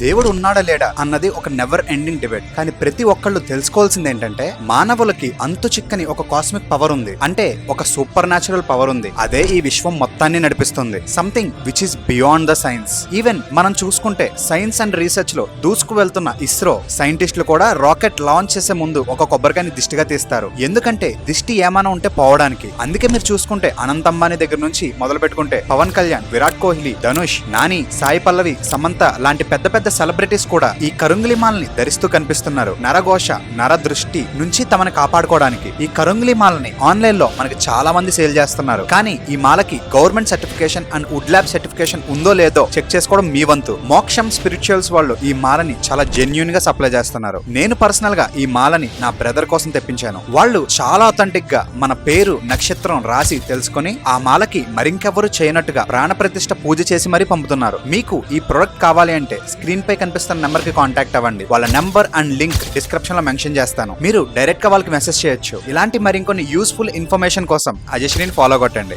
దేవుడు ఉన్నాడా లేడా అన్నది ఒక నెవర్ ఎండింగ్ డిబేట్. కానీ ప్రతి ఒక్కళ్ళు తెలుసుకోవాల్సింది ఏంటంటే మానవులకి అంతు చిక్కని ఒక కాస్మిక్ పవర్ ఉంది, అంటే ఒక సూపర్ న్యాచురల్ పవర్ ఉంది. అదే ఈ విశ్వం మొత్తాన్ని నడిపిస్తుంది. Something which is beyond the science. Even మనం చూసుకుంటే సైన్స్ అండ్ రీసెర్చ్ లో దూసుకు వెళ్తున్న ఇస్రో సైంటిస్టులు కూడా రాకెట్ లాంచ్ చేసే ముందు ఒక కొబ్బరికాయని దిష్టిగా తీస్తారు. ఎందుకంటే దిష్టి ఏమైనా ఉంటే పోవడానికి. అందుకే మీరు చూసుకుంటే అనంత్ అంబానీ దగ్గర నుంచి మొదలు పెట్టుకుంటే పవన్ కళ్యాణ్, విరాట్ కోహ్లీ, ధనుష్, నాని, సాయి పల్లవి, సమంత లాంటి పెద్ద పెద్ద సెలబ్రిటీస్ కూడా ఈ కరుంగిలి మాలని ధరిస్తూ కనిపిస్తున్నారు. నరఘోష, నరదృష్టి నుంచి తమని కాపాడుకోవడానికి. ఈ కరుంగిలి మాలని ఆన్లైన్ లో మనకి చాలా మంది సేల్ చేస్తున్నారు. కానీ ఈ మాలకి government certification and wood lab certification ఉందో లేదో చెక్ చేసుకోవడం మీ వంతు. మోక్షం స్పిరిచువల్స్ వాళ్ళు ఈ మాలని చాలా జెన్యూన్ గా సప్లై చేస్తున్నారు. నేను పర్సనల్ గా ఈ మాలని నా బ్రదర్ కోసం తెప్పించాను. వాళ్ళు చాలా అథెంటిక్ గా మన పేరు, నక్షత్రం రాసి తెలుసుకొని ఆ మాలకి మరింకెవరు చేయనట్టుగా ప్రాణప్రతిష్ఠ పూజ చేసి మరీ పంపుతున్నారు. మీకు ఈ ప్రొడక్ట్ కావాలి అంటే స్క్రీన్ పై కనిపిస్తున్న నెంబర్ కి కాంటాక్ట్ అవ్వండి. వాళ్ళ నెంబర్ అండ్ లింక్ డిస్క్రిప్షన్ లో మెన్షన్ చేస్తాను. మీరు డైరెక్ట్ గా వాళ్ళకి మెసేజ్ చేయొచ్చు. ఇలాంటి మరికొన్ని యూస్ఫుల్ ఇన్ఫర్మేషన్ కోసం అజయశ్రీని ఫాలో కొట్టండి.